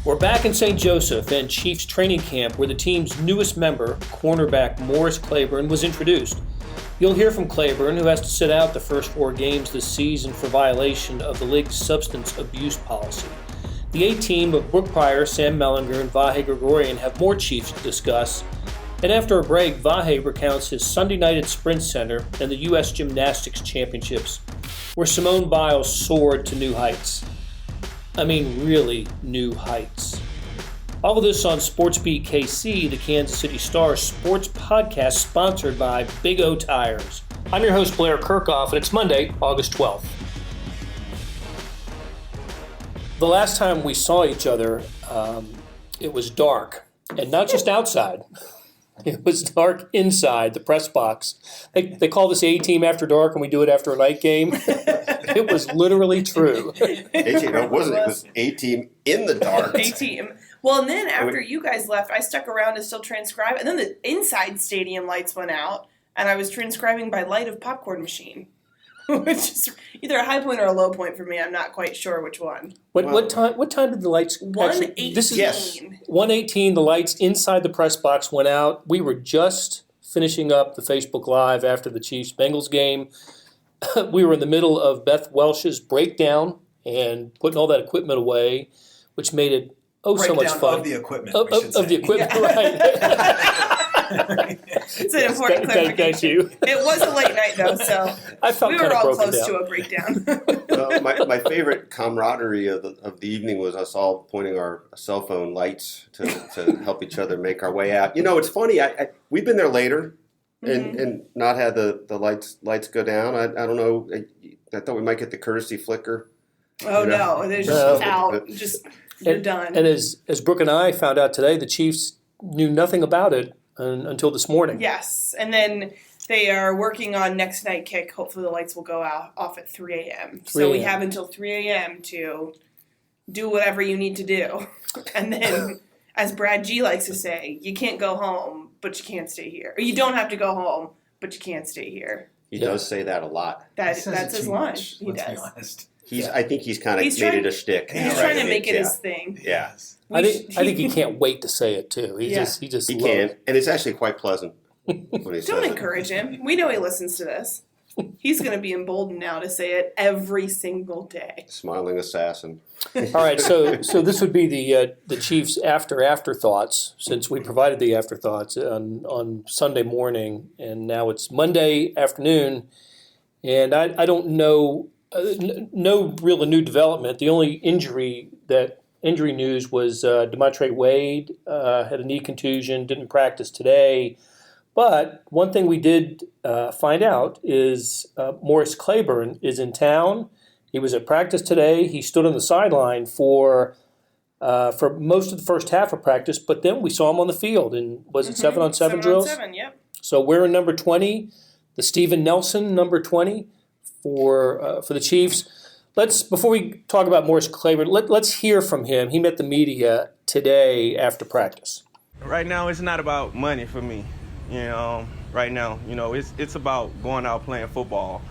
We're back in St. Joseph and Chiefs training camp where the team's newest member, cornerback Morris Claiborne, was introduced. You'll hear from Claiborne, who has to sit out the first 4 games this season for violation of the league's substance abuse policy. The A-team of Brooke Pryor, Sam Mellinger, and Vahe Gregorian have more Chiefs to discuss. And after a break, Vahe recounts his Sunday night at Sprint Center and the U.S. Gymnastics Championships, where Simone Biles soared to new heights. I mean, really new heights. All of this on SportsBeat KC, the Kansas City Star sports podcast sponsored by Big O Tires. I'm your host, Blair Kerkhoff, and it's Monday, August 12th. The last time we saw each other, it was dark, and not just outside. It was dark inside the press box. They call this A-team after dark, and we do it after a night game. It was literally true. A-team, it wasn't. It was A-team in the dark. A-team. Well, and then after you guys left, I stuck around to still transcribe, and then the inside stadium lights went out, and I was transcribing by light of popcorn machine, which is either a high point or a low point for me. I'm not quite sure which one. What time did the lights? 1:18. Yes, 1:18. The lights inside the press box went out. We were just finishing up the Facebook Live after the Chiefs-Bengals game. We were in the middle of Beth Welsh's breakdown and putting all that equipment away, which made it so much fun. Of the equipment, of the equipment, right. It's an important clarification. Thank you. It was a late night, though, so I felt we were all close down. to a breakdown. My favorite camaraderie of the evening was us all pointing our cell phone lights to help each other make our way out. You know, it's funny. We've been there later and not had the lights go down. I don't know. I thought we might get the courtesy flicker. Oh, no. They're just out. You're done. And as Brooke and I found out today, the Chiefs knew nothing about it until this morning. Yes, and then they are working on next night kick. Hopefully the lights will go off at 3 a.m. So we have until 3 a.m. to do whatever you need to do. And then, as Brad G likes to say, you can't go home, but you can't stay here. Or you don't have to go home, but you can't stay here. He does say that a lot. That's his line. He let's does. be honest. I think he's kind of made it a shtick. He's trying to make it his thing. Yeah. I think he can't wait to say it too. He can, and it's actually quite pleasant. When he Don't encourage him. We know he listens to this. He's going to be emboldened now to say it every single day. Smiling assassin. All right, so this would be the Chiefs' afterthoughts, since we provided the afterthoughts on Sunday morning, and now it's Monday afternoon, and I don't know. No real new development. The only injury news was Demontre Wade had a knee contusion, didn't practice today. But one thing we did find out is Morris Claiborne is in town. He was at practice today. He stood on the sideline for most of the first half of practice, but then we saw him on the field. And was it 7-on-7 drills? 7-on-7, yep. So wearing number 20, the Steven Nelson number 20. For the Chiefs. Before we talk about Morris Claiborne, let's hear from him. He met the media today after practice. Right now, it's not about money for me. Right now, it's about going out playing football,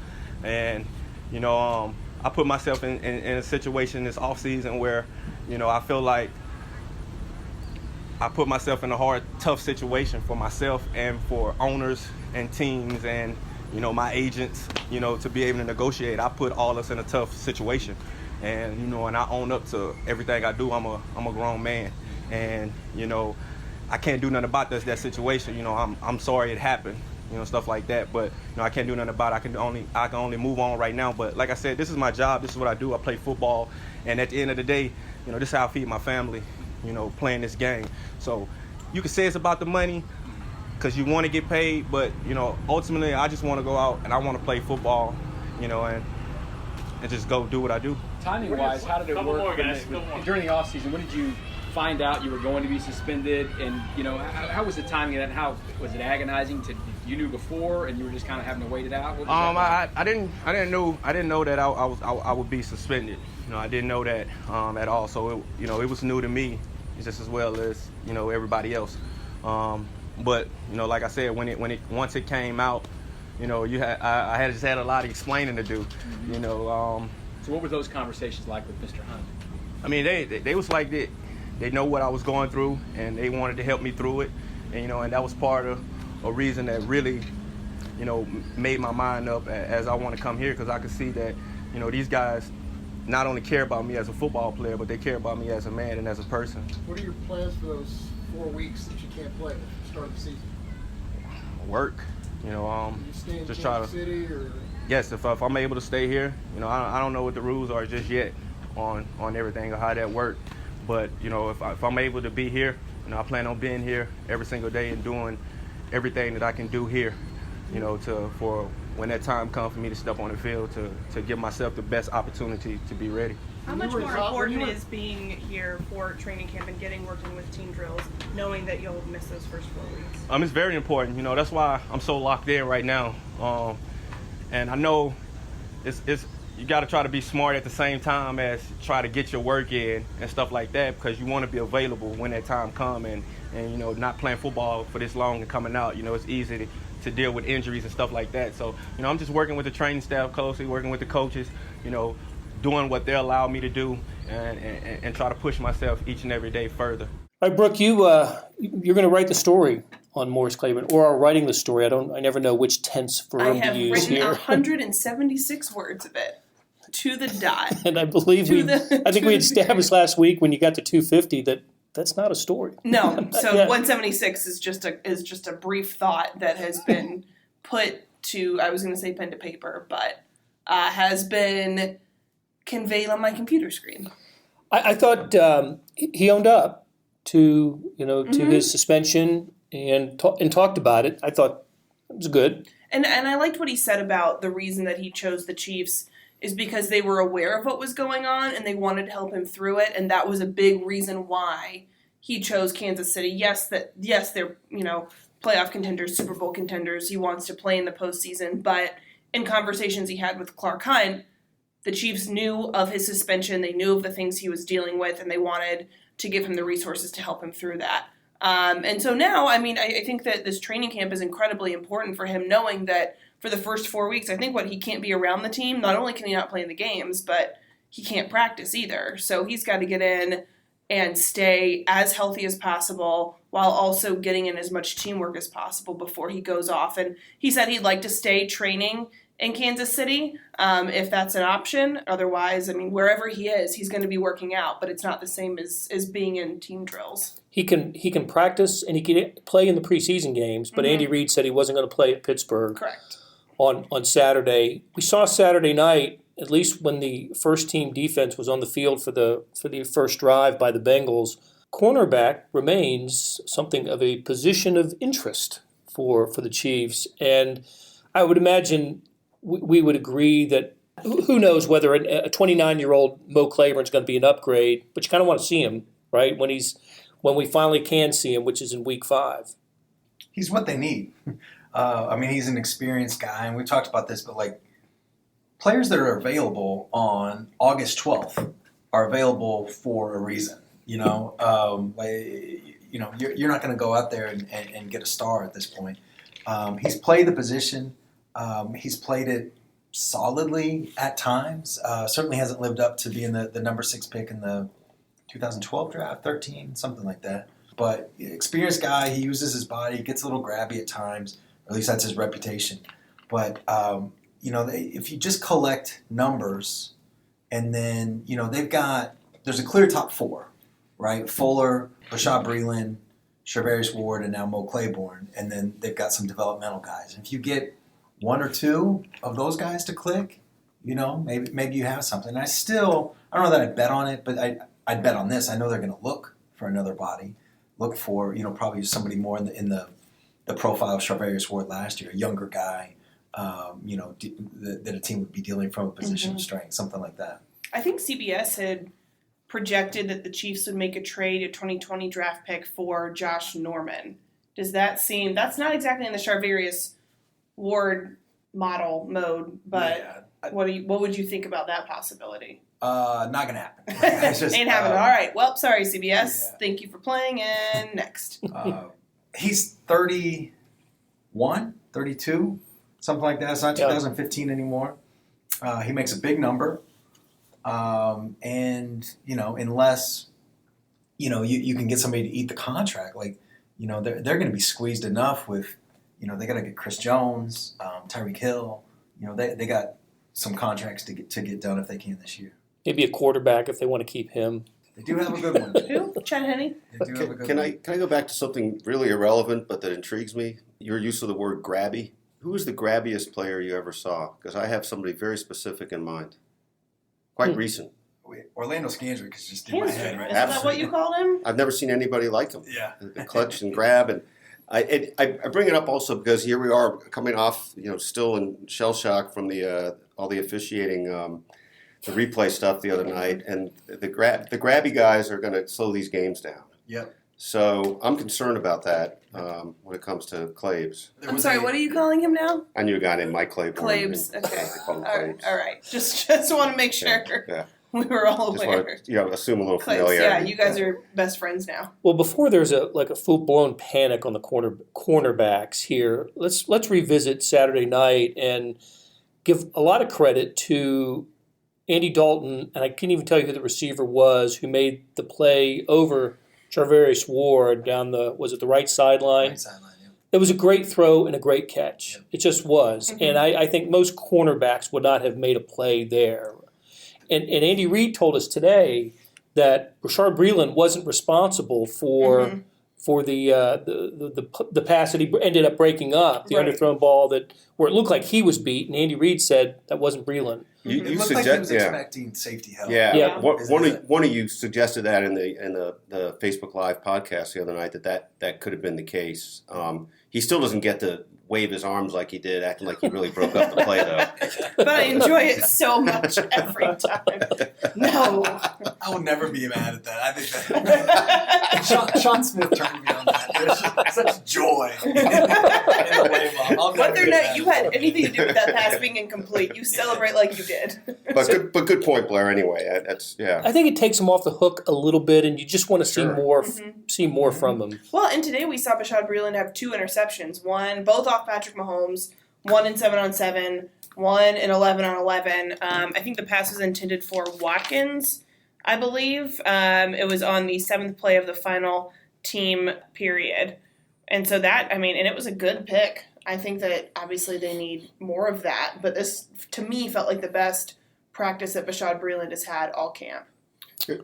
and I put myself in a situation this off season where, I feel like I put myself in a hard, tough situation for myself and for owners and teams and my agents, to be able to negotiate. I put all us in a tough situation, and and I own up to everything I do. I'm a grown man, and I can't do nothing about that situation. I'm sorry it happened, stuff like that. But I can't do nothing about it. I can only move on right now. But like I said, this is my job. This is what I do. I play football, and at the end of the day, this is how I feed my family. Playing this game. So you can say it's about the money, because you want to get paid, but ultimately I just want to go out and I want to play football, and just go do what I do. Timing wise, how did it work during the off season? When did you find out you were going to be suspended, and how was the timing of that? And how was it agonizing? You knew before, and you were just kind of having to wait it out? I didn't know that I would be suspended. I didn't know that at all. So it was new to me, just as well as everybody else. But like I said, once it came out, I had just had a lot of explaining to do. So what were those conversations like with Mr. Hunt? I mean, they was like that. they know what I was going through, and they wanted to help me through it. And, and that was part of a reason that really, made my mind up as I want to come here, because I could see that, these guys not only care about me as a football player, but they care about me as a man and as a person. What are your plans for those 4 weeks that you can't play at the start of the season? Work, you stay in just Kansas City, or? Yes, if I'm able to stay here, I don't know what the rules are just yet on everything or how that works. But, if I'm able to be here, I plan on being here every single day and doing everything that I can do here, for when that time comes for me to step on the field to give myself the best opportunity to be ready. How much more important is being here for training camp and working with team drills, knowing that you'll miss those first 4 weeks? It's very important. That's why I'm so locked in right now. And I know it's you got to try to be smart at the same time as try to get your work in and stuff like that, because you want to be available when that time comes. And not playing football for this long and coming out, it's easy to deal with injuries and stuff like that. So, I'm just working with the training staff closely, working with the coaches, doing what they allow me to do, and try to push myself each and every day further. All right, Brooke, you're going to write the story on Morris Claiborne, or are writing the story. I never know which tense verb to use here. I have written 176 words of it to the dot. And I believe I think we established last week when you got to 250 that's not a story. No, so 176 is just a brief thought that has been put to, I was going to say pen to paper, but has been conveyed on my computer screen. I thought he owned up to to his suspension and talked about it. I thought it was good. And I liked what he said about the reason that he chose the Chiefs is because they were aware of what was going on and they wanted to help him through it, and that was a big reason why he chose Kansas City. Yes, they're playoff contenders, Super Bowl contenders. He wants to play in the postseason, but in conversations he had with Clark Hunt, the Chiefs knew of his suspension, they knew of the things he was dealing with, and they wanted to give him the resources to help him through that. And so now, I think that this training camp is incredibly important for him, knowing that for the first 4 weeks, I think he can't be around the team. Not only can he not play in the games, but he can't practice either. So he's got to get in and stay as healthy as possible while also getting in as much teamwork as possible before he goes off. And he said he'd like to stay training in Kansas City if that's an option. Otherwise, wherever he is, he's going to be working out, but it's not the same as being in team drills. He can practice and he can play in the preseason games, but Andy Reid said he wasn't going to play at Pittsburgh. Correct. On Saturday. We saw Saturday night, at least when the first team defense was on the field for the first drive by the Bengals, cornerback remains something of a position of interest for the Chiefs. And I would imagine we would agree that who knows whether a 29-year-old Mo Claiborne is going to be an upgrade, but you kind of want to see him, right, when we finally can see him, which is in week 5. He's what they need. He's an experienced guy, and we talked about this, but players that are available on August 12th are available for a reason. You're not going to go out there and get a star at this point. He's played the position. He's played it solidly at times. Certainly hasn't lived up to being the number 6 pick in the 2012 draft, 13, something like that. But experienced guy, he uses his body, gets a little grabby at times. Or at least that's his reputation. But, if you just collect numbers and then, there's a clear top 4, right? Fuller, Bashaud Breeland, Charvarius Ward, and now Mo Claiborne. And then they've got some developmental guys. And if you get 1 or 2 of those guys to click, maybe you have something. And I don't know that I'd bet on it, but I'd bet on this. I know they're going to look for another body, look for, probably somebody more in the profile of Charvarius Ward last year, a younger guy, that a team would be dealing from a position of strength, something like that. I think CBS had projected that the Chiefs would make a trade, a 2020 draft pick for Josh Norman. Does that seem, that's not exactly in the Charvarius Ward model mode, but what would you think about that possibility? Not going to happen. Ain't happening. All right. Well, sorry, CBS. Yeah. Thank you for playing, and next. He's 31, 32, something like that. It's not 2015 anymore. He makes a big number. And, unless you can get somebody to eat the contract. Like, they're going to be squeezed enough with, they got to get Chris Jones, Tyreek Hill. They got some contracts to get done if they can this year. Maybe a quarterback if they want to keep him. They do have a good one. Who? Chad Henne? They do have a good Can one. I go back to something really irrelevant but that intrigues me? Your use of the word grabby. Who was the grabbiest player you ever saw? Because I have somebody very specific in mind. Quite recent. Wait, Orlando Scandrick is just in my head right Is now. that what you called him? I've never seen anybody like him. Yeah. The clutch and grab, and I bring it up also because here we are coming off, still in shell shock from the all the officiating, the replay stuff the other night, and the grabby guys are going to slow these games down. Yep. So I'm concerned about that when it comes to Claibs. I'm sorry, what are you calling him now? I knew a guy named Mike Claiborne. Claibs. Okay. They call him All right. Claibs. All right. Just want to make sure Yeah. we were all Just aware. want to assume a little Claibs, familiarity. yeah, you guys are best friends now. Well, before there's a full-blown panic on the cornerbacks here, let's revisit Saturday night and give a lot of credit to Andy Dalton, and I can't even tell you who the receiver was, who made the play over Charvarius Ward down the right sideline. Right sideline, yeah. It was a great throw and a great catch. Yep. It just was. Mm-hmm. And I think most cornerbacks would not have made a play there. And Andy Reid told us today that Rashard Breeland wasn't responsible for the pass that he ended up breaking up, the Right. underthrown ball where it looked like he was beat, and Andy Reid said that wasn't Breeland. You It looked like he was expecting safety help. Yeah, Yeah. One of you suggested that in the Facebook Live podcast the other night that could have been the case. He still doesn't get to wave his arms like he did, acting like he really broke up the play though. But I enjoy it so much every time. No. I will never be mad at that. I think that Sean Smith turned me on that. There's such joy in the wave off. I'll never Whether or get not mad you at had that. anything to do with that pass being incomplete, you celebrate like you did. But good point, Blair. Anyway, that's I think it takes him off the hook a little bit, and you just want to see Sure. more Mm-hmm. from him. Well, and today we saw Rashard Breeland have 2 interceptions. Both off Patrick Mahomes, 1 in 7-on-7, 1 in 11-on-11. I think the pass was intended for Watkins, I believe. It was on the 7th play of the final team period. And so and it was a good pick. I think that obviously they need more of that. But this, to me, felt like the best practice that Rashard Breeland has had all camp.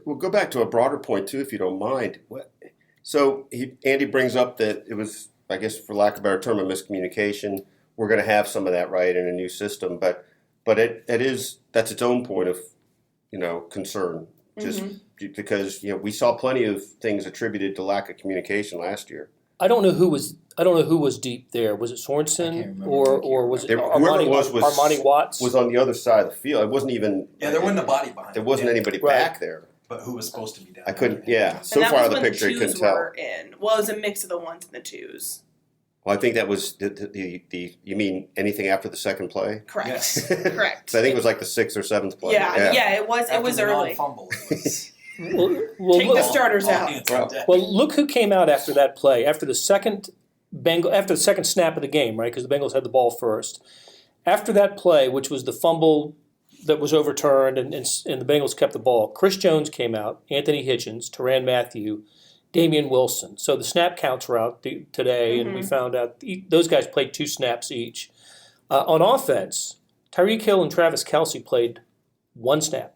We'll go back to a broader point too, if you don't mind. So Andy brings up that it was, I guess, for lack of a better term, a miscommunication. We're going to have some of that right in a new system, but that's its own point of concern. Just because we saw plenty of things attributed to lack of communication last year. I don't know who was deep there. Was it I can't Sorensen remember. or was it Whoever Armani, it was Armani Watts? Was on the other side of the field. It wasn't even. Yeah, there wasn't a body behind There it. wasn't Yeah. anybody Right. back there. But who was supposed to be down I there? couldn't. Yeah. So and that far, was the when picture the you couldn't twos tell. were in. Well, it was a mix of the 1s and the 2s. Well, I think that was the. You mean anything after the second play? Correct. Yes. Correct. So I think it was like the 6th or 7th play. Yeah, it was. It After was the early. non-fumble, it was Well, Take the look, starters all out. hands on deck. well, look who came out after that play. After the second snap of the game, right? Because the Bengals had the ball first. After that play, which was the fumble that was overturned and the Bengals kept the ball, Chris Jones came out, Anthony Hitchens, Tyrann Mathieu, Damian Wilson. So the snap counts were out today, and we found out those guys played 2 snaps each. On offense, Tyreek Hill and Travis Kelce played 1 snap.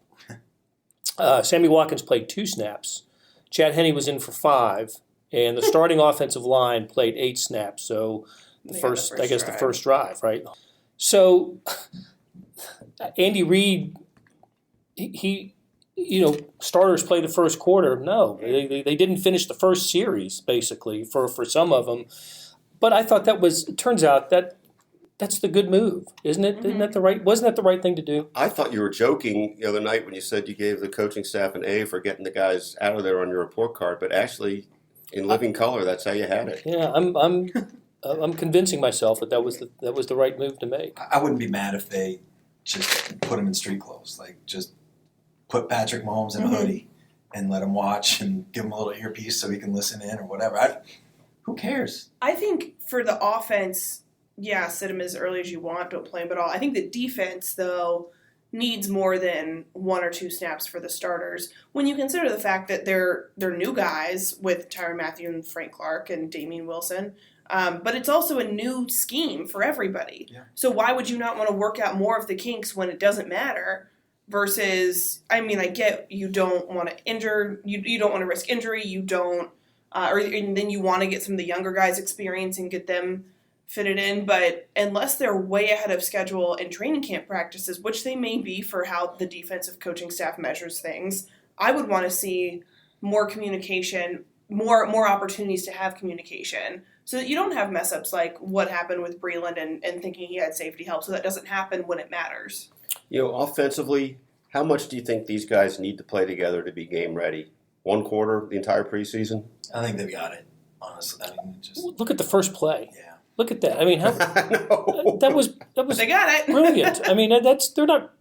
Sammy Watkins played 2 snaps. Chad Henne was in for 5, and the starting offensive line played 8 snaps. So the first drive, right? So Andy Reid, he starters play the first quarter. No, they didn't finish the first series basically for some of them. But I thought it turns out that's the good move, isn't it? Isn't that the right? Wasn't that the right thing to do? I thought you were joking the other night when you said you gave the coaching staff an A for getting the guys out of there on your report card, but actually, in living color, that's how you had it. Yeah, I'm convincing myself that was the right move to make. I wouldn't be mad if they just put him in street clothes, like just put Patrick Mahomes in a hoodie and let him watch and give him a little earpiece so he can listen in or whatever. Who cares? I think for the offense, yeah, sit him as early as you want, don't play him at all. I think the defense, though, needs more than 1 or 2 snaps for the starters when you consider the fact that they're new guys with Tyrann Mathieu and Frank Clark and Damian Wilson. But it's also a new scheme for everybody. Yeah. So why would you not want to work out more of the kinks when it doesn't matter versus, I mean, I get you don't want to injure, you don't want to risk injury, you don't, and then you want to get some of the younger guys experience and get them fitted in, but unless they're way ahead of schedule in training camp practices, which they may be for how the defensive coaching staff measures things, I would want to see more communication, more opportunities to have communication so that you don't have mess ups like what happened with Breland and thinking he had safety help, so that doesn't happen when it matters. Offensively, how much do you think these guys need to play together to be game ready? 1 quarter, the entire preseason? I think they've got it, honestly. I mean, Look at the first play. Yeah. Look at that. I mean, that was They got it. brilliant. I mean, they're not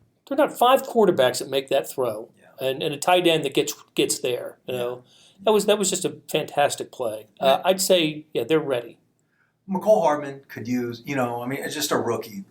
5 quarterbacks that make that throw, and a tight end that gets there. That was just a fantastic play. I'd say they're ready. McCole Hardman could use, it's just a rookie.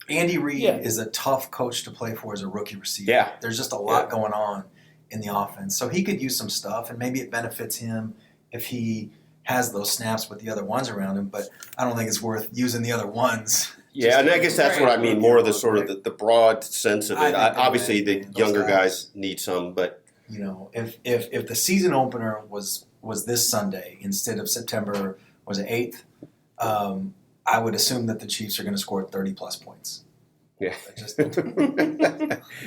Andy Reid is a tough coach to play for as a rookie receiver. Yeah. There's just a lot going on in the offense. So he could use some stuff, and maybe it benefits him if he has those snaps with the other ones around him, but I don't think it's worth using the other ones. Yeah, and I guess that's what I mean, more of the sort of the broad sense of it. Obviously, the younger guys need some, but... If the season opener was this Sunday instead of September, was it 8th, I would assume that the Chiefs are going to score 30-plus points. Yeah.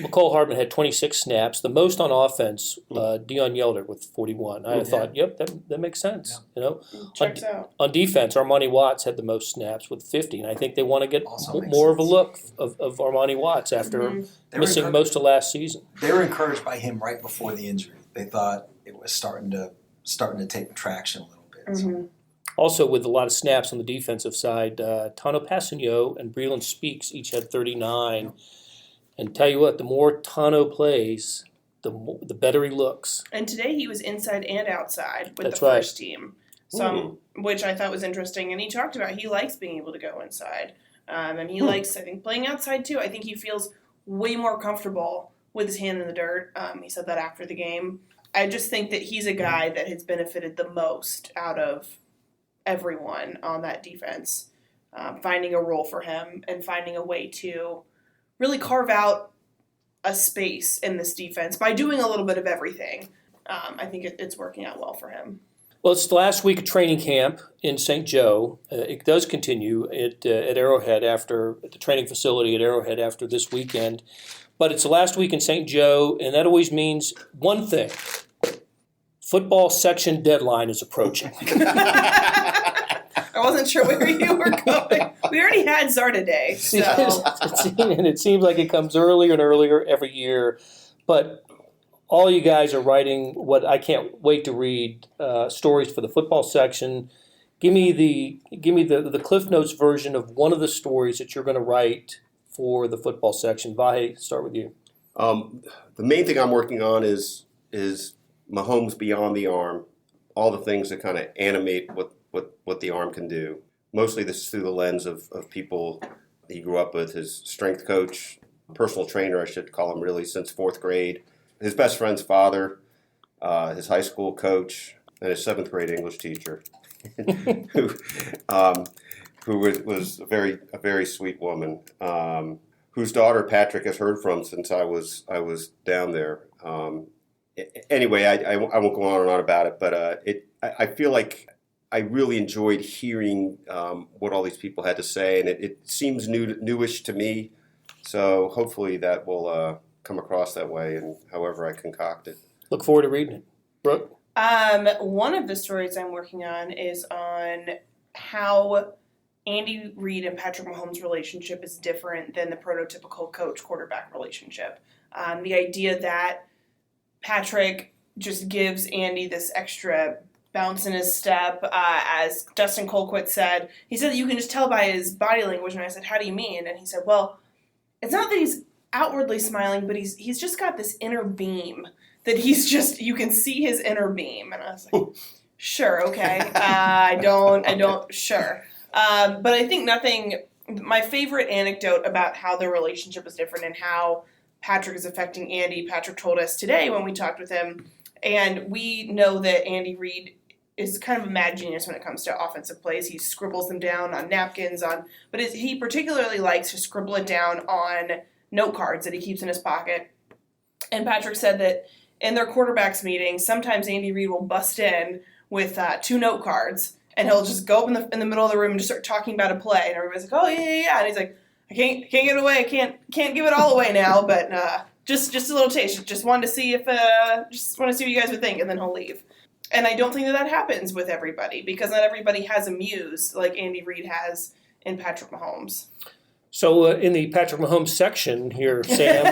McCole Hardman had 26 snaps, the most on offense. Dion Yelder with 41. I thought, that makes sense. Yeah. Checks out. On defense, Armani Watts had the most snaps with 50, and I think they want to get more of a look of Armani Watts after missing most of last season. They were encouraged by him right before the injury. They thought it was starting to take traction a little bit. Mm-hmm. So. Also, with a lot of snaps on the defensive side, Tano Passigno and Breland Speaks each had 39. And tell you what, the more Tano plays, the better he looks. And today he was inside and outside with That's the right. first team, which I thought was interesting. And he talked about he likes being able to go inside. And he likes, I think, playing outside too. I think he feels way more comfortable with his hand in the dirt. He said that after the game. I just think that he's a guy that has benefited the most out of everyone on that defense, finding a role for him and finding a way to really carve out a space in this defense by doing a little bit of everything. I think it's working out well for him. Well, it's the last week of training camp in St. Joe. It does continue at Arrowhead at the training facility at Arrowhead after this weekend. But it's the last week in St. Joe, and that always means one thing. Football section deadline is approaching. I wasn't sure where you were going. We already had Zarda Day, so. And it seems like it comes earlier and earlier every year. But all you guys are writing what I can't wait to read, stories for the football section. Give me the Cliff Notes version of one of the stories that you're going to write for the football section. Vahe, start with you. The main thing I'm working on is Mahomes beyond the arm, all the things that kind of animate what the arm can do. Mostly this is through the lens of people he grew up with, his strength coach, personal trainer, I should call him really, since 4th grade, his best friend's father, his high school coach, and his 7th grade English teacher, who was a very sweet woman, whose daughter Patrick has heard from since I was down there. Anyway, I won't go on and on about it, but I feel like I really enjoyed hearing what all these people had to say, and it seems newish to me. So hopefully that will come across that way, and however I concoct it. Look forward to reading it. Brooke? One of the stories I'm working on is on how Andy Reid and Patrick Mahomes' relationship is different than the prototypical coach-quarterback relationship. The idea that Patrick just gives Andy this extra bounce in his step, as Dustin Colquitt said. He said that you can just tell by his body language, and I said, how do you mean? And he said, well, it's not that he's outwardly smiling, but he's just got this inner beam that you can see his inner beam. And I was like, sure, okay. I don't, sure. But I think nothing my favorite anecdote about how their relationship is different and how Patrick is affecting Andy, Patrick told us today when we talked with him, and we know that Andy Reid is kind of a mad genius when it comes to offensive plays. He scribbles them down on napkins, but he particularly likes to scribble it down on note cards that he keeps in his pocket. And Patrick said that in their quarterbacks meeting, sometimes Andy Reid will bust in with 2 note cards, and he'll just go up in the middle of the room and just start talking about a play, and everybody's like, "Oh yeah," and he's like, "I can't give it away. I can't give it all away now, but just a little taste. Just wanted to see what you guys would think," and then he'll leave. And I don't think that happens with everybody, because not everybody has a muse like Andy Reid has in Patrick Mahomes. So in the Patrick Mahomes section here, Sam,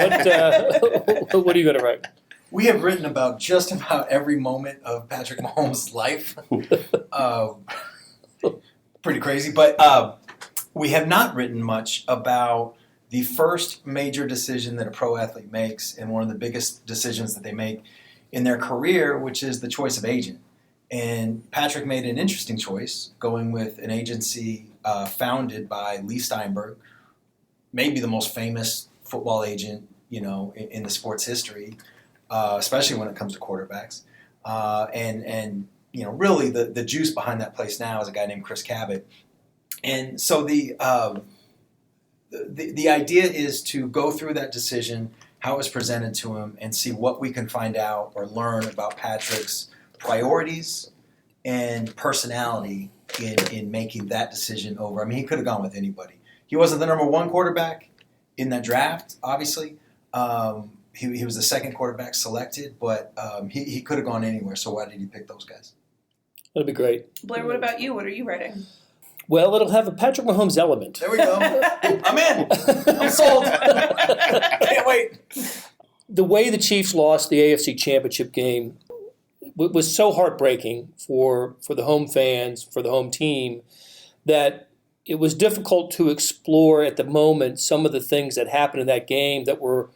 what are you going to write? We have written about just about every moment of Patrick Mahomes' life. Pretty crazy. But we have not written much about the first major decision that a pro athlete makes, and one of the biggest decisions that they make in their career, which is the choice of agent. And Patrick made an interesting choice, going with an agency founded by Lee Steinberg, maybe the most famous football agent, in the sports history. Especially when it comes to quarterbacks. And really the juice behind that place now is a guy named Chris Cabot. And so the idea is to go through that decision, how it was presented to him, and see what we can find out or learn about Patrick's priorities and personality in making that decision over. I mean, he could have gone with anybody. He wasn't the number 1 quarterback in that draft, obviously. He was the second quarterback selected, but he could have gone anywhere. So why did he pick those guys? That'd be great. Blair, what about you? What are you writing? Well, it'll have a Patrick Mahomes element. There we go. I'm in. I'm sold. Can't wait. The way the Chiefs lost the AFC Championship game was so heartbreaking for the home fans, for the home team, that it was difficult to explore at the moment some of the things that happened in that game that were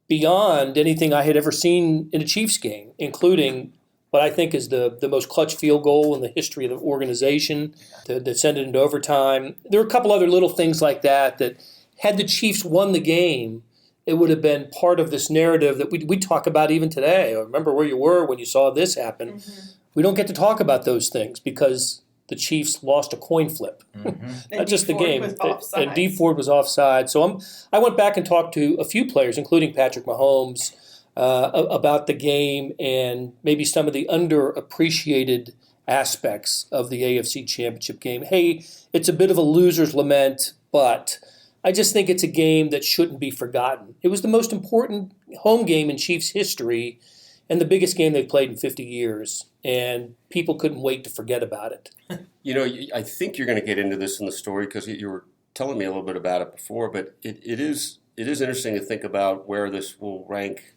beyond anything I had ever seen in a Chiefs game, including what I think is the most clutch field goal in the history of the organization that sent it into overtime. There were a couple other little things like that had the Chiefs won the game, it would have been part of this narrative that we talk about even today. Or remember where you were when you saw this happen. Mm-hmm. We don't get to talk about those things because the Chiefs lost a coin flip. Mm-hmm. Not just the game. And Dee Ford was offside. So I went back and talked to a few players, including Patrick Mahomes, about the game and maybe some of the underappreciated aspects of the AFC Championship game. Hey, it's a bit of a loser's lament, but I just think it's a game that shouldn't be forgotten. It was the most important home game in Chiefs history and the biggest game they've played in 50 years, and people couldn't wait to forget about it. I think you're going to get into this in the story because you were telling me a little bit about it before, but it is interesting to think about where this will rank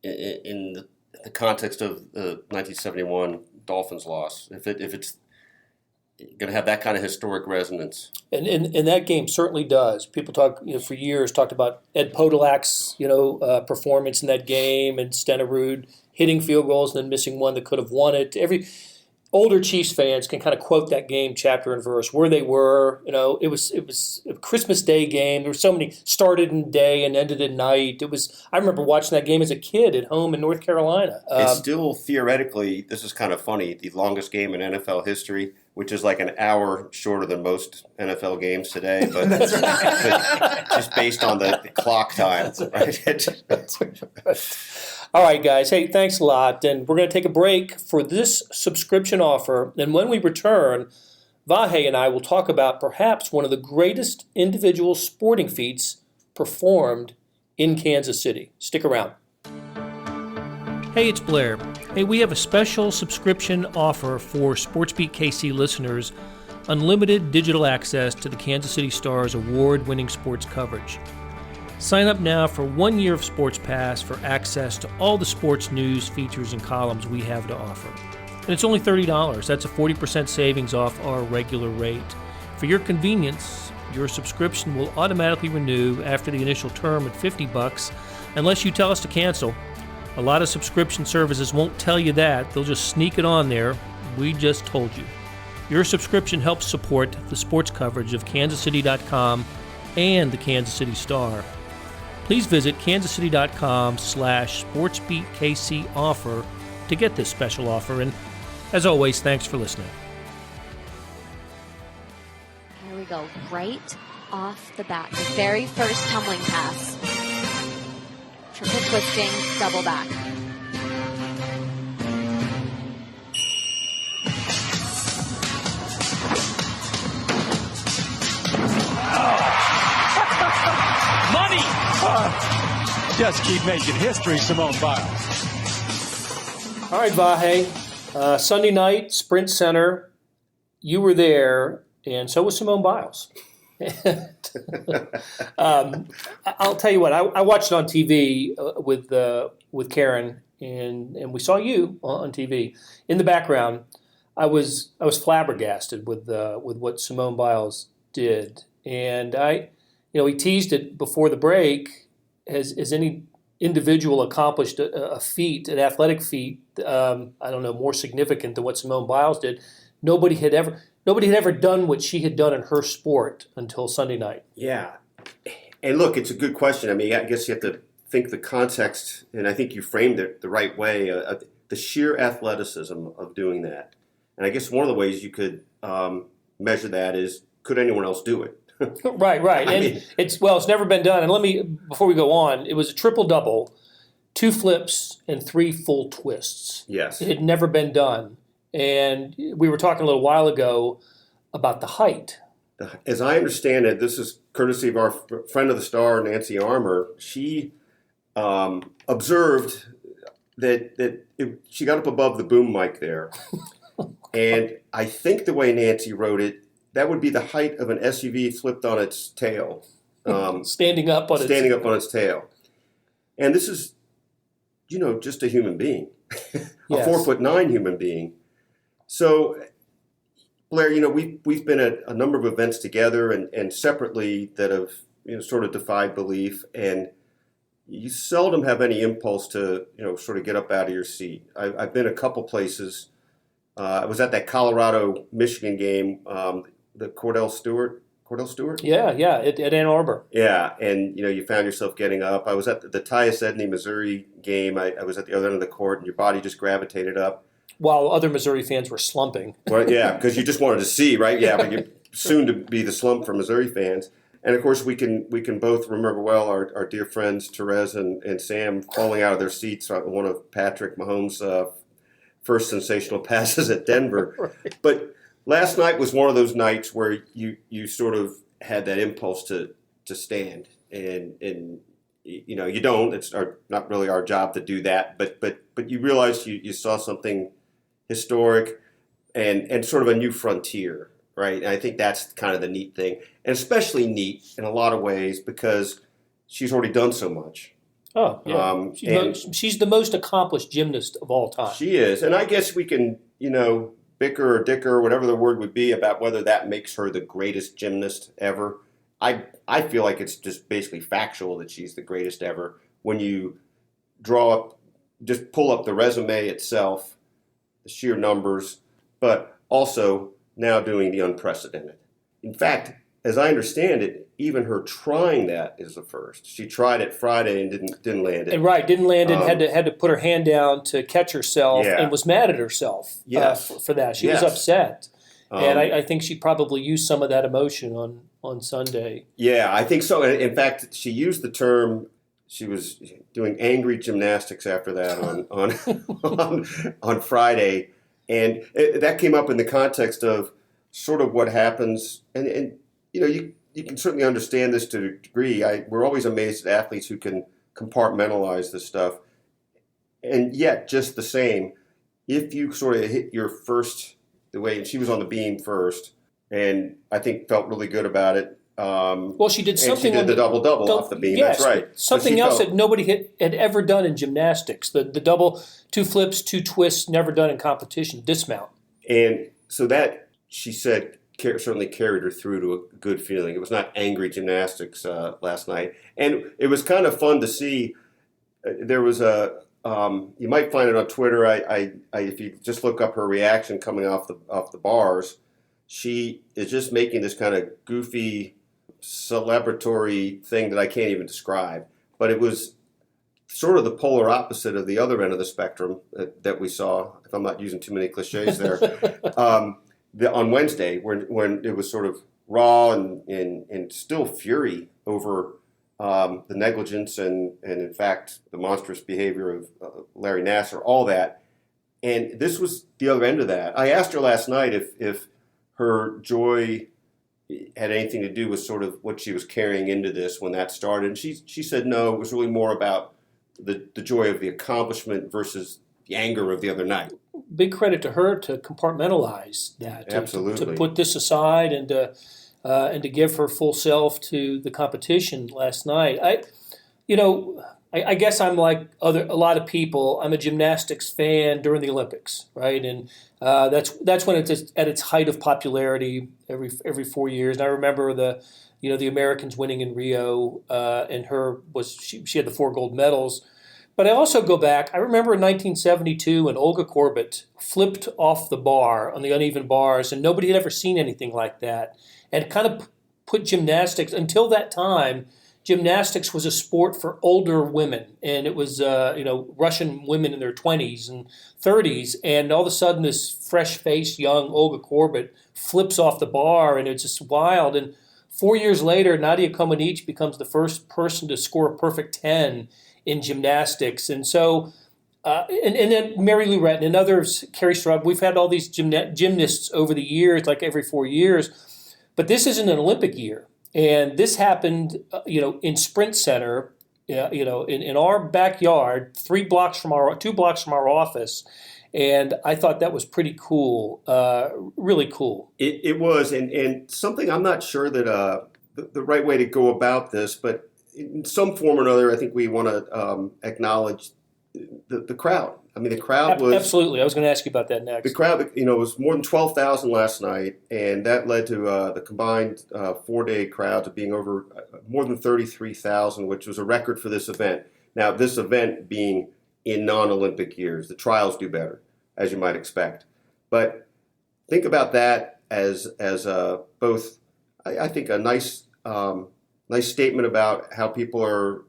in the context of the 1971 Dolphins loss. If it's going to have that kind of historic resonance. And that game certainly does. People talk, for years, talked about Ed Podolak's, performance in that game, and Stenerud hitting field goals and then missing one that could have won it. Every older Chiefs fans can kind of quote that game chapter and verse, where they were. It was a Christmas Day game. There were so many, started in day and ended at night. I remember watching that game as a kid at home in North Carolina. It's still theoretically, this is kind of funny, the longest game in NFL history, which is like an hour shorter than most NFL games today, but, but just based on the clock time. Right? All right, guys. Hey, thanks a lot. And we're going to take a break for this subscription offer. And when we return, Vahe and I will talk about perhaps one of the greatest individual sporting feats performed in Kansas City. Stick around. Hey, it's Blair. Hey, we have a special subscription offer for SportsBeat KC listeners, unlimited digital access to the Kansas City Star's award-winning sports coverage. Sign up now for 1 year of Sports Pass for access to all the sports news, features, and columns we have to offer. And it's only $30. That's a 40% savings off our regular rate. For your convenience, your subscription will automatically renew after the initial term at $50 unless you tell us to cancel. A lot of subscription services won't tell you that. They'll just sneak it on there. We just told you. Your subscription helps support the sports coverage of kansascity.com and the Kansas City Star. Please visit kansascity.com/sportsbeatkc offer to get this special offer. And as always, thanks for listening. Here we go, right off the bat. The very first tumbling pass. Triple twisting, double back. Money! Just keep making history, Simone Biles. All right, Vahe. Sunday night, Sprint Center. You were there, and so was Simone Biles. I'll tell you what. I watched it on TV with Karen, and we saw you on TV in the background. I was flabbergasted with what Simone Biles did, and he teased it before the break. Has any individual accomplished a feat, an athletic feat, more significant than what Simone Biles did? Nobody had ever done what she had done in her sport until Sunday night. Yeah. And look, it's a good question. I mean, I guess you have to think the context, and I think you framed it the right way, the sheer athleticism of doing that. And I guess one of the ways you could measure that is, could anyone else do it? Right. It's never been done. And before we go on, it was a triple-double, 2 flips and 3 full twists. Yes. It had never been done. And we were talking a little while ago about the height. As I understand it, this is courtesy of our friend of the Star, Nancy Armour. She observed that she got up above the boom mic there. And I think the way Nancy wrote it, that would be the height of an SUV flipped on its tail. Standing up on its tail. And this is, just a human being. A 4'9" human being. So, Blair, we've been at a number of events together and separately that have sort of defied belief, and you seldom have any impulse to sort of get up out of your seat. I've been a couple places. I was at that Colorado-Michigan game, the Cordell Stewart. Yeah, at Ann Arbor. Yeah, and you found yourself getting up. I was at the Tyus Edney, Missouri game. I was at the other end of the court, and your body just gravitated up. While other Missouri fans were slumping. Well, yeah, because you just wanted to see, right? Yeah, but you're soon to be the slump for Missouri fans. And of course, we can both remember well our dear friends Therese and Sam falling out of their seats on one of Patrick Mahomes' first sensational passes at Denver. Right. But last night was one of those nights where you sort of had that impulse to stand, and you don't. It's not really our job to do that, but you realized you saw something historic and sort of a new frontier, right? And I think that's kind of the neat thing, and especially neat in a lot of ways because she's already done so much. Oh, yeah. She's the most accomplished gymnast of all time. She is, and I guess we can, bicker or dicker, whatever the word would be, about whether that makes her the greatest gymnast ever. I feel like it's just basically factual that she's the greatest ever when you just pull up the resume itself, the sheer numbers, but also now doing the unprecedented. In fact, as I understand it, even her trying that is the first. She tried it Friday and didn't land it. And didn't land it. Had to put her hand down to catch herself, and was mad at herself for that. She was upset, and I think she probably used some of that emotion on Sunday. Yeah, I think so. In fact, she used the term. She was doing angry gymnastics after that on Friday, and that came up in the context of sort of what happens, and you can certainly understand this to a degree. We're always amazed at athletes who can compartmentalize this stuff, and yet just the same, if you sort of hit your first the way, and she was on the beam first, and I think felt really good about it. She did something. She did the double off the beam. Yes, that's right. Something else that nobody had ever done in gymnastics. The double, 2 flips, 2 twists, never done in competition. Dismount. And so that, she said, certainly carried her through to a good feeling. It was not angry gymnastics last night, and it was kind of fun to see. There was you might find it on Twitter. If you just look up her reaction coming off the bars, she is just making this kind of goofy, celebratory thing that I can't even describe. But it was sort of the polar opposite of the other end of the spectrum that we saw, if I'm not using too many cliches there, on Wednesday, when it was sort of raw and still fury over the negligence and in fact, the monstrous behavior of Larry Nassar, all that. And this was the other end of that. I asked her last night if her joy had anything to do with sort of what she was carrying into this when that started. And she said no, it was really more about the joy of the accomplishment versus the anger of the other night. Big credit to her to compartmentalize that. Absolutely. To put this aside and to give her full self to the competition last night. I guess I'm like a lot of people. I'm a gymnastics fan during the Olympics, right? And that's when it's at its height of popularity every 4 years. And I remember the Americans winning in Rio, and she had the 4 gold medals. But I also go back. I remember in 1972 when Olga Korbut flipped off the bar on the uneven bars, and nobody had ever seen anything like that. And kind of put gymnastics until that time. Gymnastics was a sport for older women, and it was Russian women in their 20s and 30s, and all of a sudden this fresh-faced young Olga Korbut flips off the bar, and it's just wild. And 4 years later, Nadia Comaneci becomes the first person to score a perfect 10 in gymnastics, and so and then Mary Lou Retton and others, Carrie Straub. We've had all these gymnasts over the years, like every 4 years, but this isn't an Olympic year. And this happened, in Sprint Center, in our backyard, 2 blocks from our office, and I thought that was pretty cool, really cool. It was, and something I'm not sure that the right way to go about this, but in some form or another, I think we want to acknowledge the crowd. I mean, the crowd was... Absolutely. I was going to ask you about that next. The crowd, was more than 12,000 last night, and that led to the combined 4-day crowd to being over more than 33,000, which was a record for this event. Now, this event being in non-Olympic years, the trials do better, as you might expect. But think about that as both, I think, a nice statement about how people are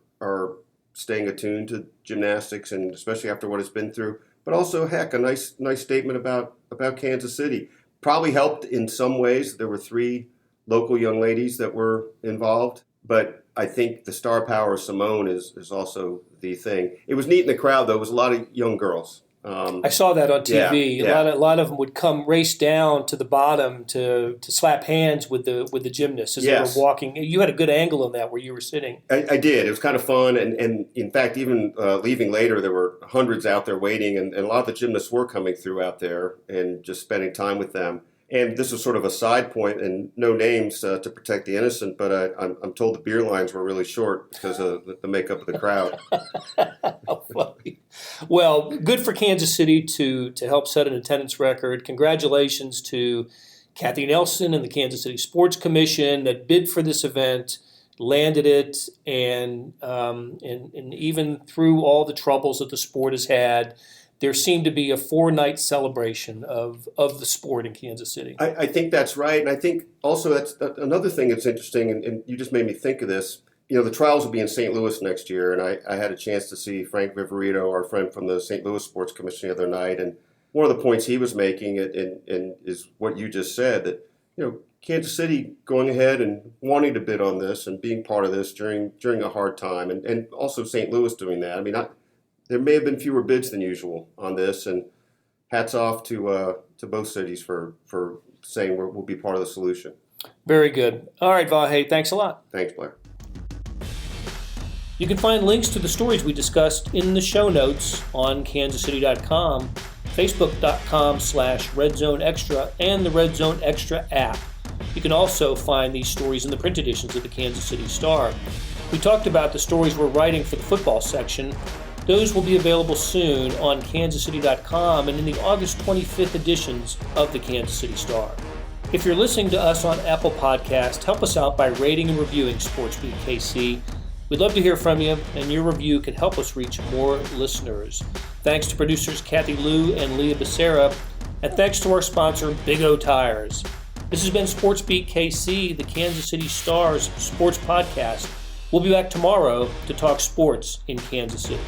staying attuned to gymnastics, and especially after what it's been through, but also, heck, a nice statement about Kansas City. Probably helped in some ways. There were 3 local young ladies that were involved, but I think the star power of Simone is also the thing. It was neat in the crowd, though. It was a lot of young girls. I saw that on TV. Yeah. A lot of them would come race down to the bottom to slap hands with the gymnasts as they were walking. You had a good angle on that where you were sitting. I did. It was kind of fun, and in fact, even leaving later, there were hundreds out there waiting, and a lot of the gymnasts were coming through out there and just spending time with them. And this was sort of a side point, and no names to protect the innocent, but I'm told the beer lines were really short because of the makeup of the crowd. How funny. Well, good for Kansas City to help set an attendance record. Congratulations to Kathy Nelson and the Kansas City Sports Commission that bid for this event, landed it, and even through all the troubles that the sport has had, there seemed to be a 4-night celebration of the sport in Kansas City. I think that's right. And I think also that's another thing that's interesting, and you just made me think of this. The trials will be in St. Louis next year, and I had a chance to see Frank Viverito, our friend from the St. Louis Sports Commission, the other night. And one of the points he was making and is what you just said, that, Kansas City going ahead and wanting to bid on this and being part of this during a hard time, and also St. Louis doing that. I mean, there may have been fewer bids than usual on this, and hats off to both cities for saying we'll be part of the solution. Very good. All right, Vahe, thanks a lot. Thanks, Blair. You can find links to the stories we discussed in the show notes on kansascity.com, facebook.com/RedZoneExtra, and the Red Zone Extra app. You can also find these stories in the print editions of the Kansas City Star. We talked about the stories we're writing for the football section. Those will be available soon on kansascity.com and in the August 25th editions of the Kansas City Star. If you're listening to us on Apple Podcast, help us out by rating and reviewing SportsBeat KC. We'd love to hear from you, and your review can help us reach more listeners. Thanks to producers Kathy Liu and Leah Becerra, and thanks to our sponsor, Big O Tires. This has been Sports Beat KC, the Kansas City Stars sports podcast. We'll be back tomorrow to talk sports in Kansas City.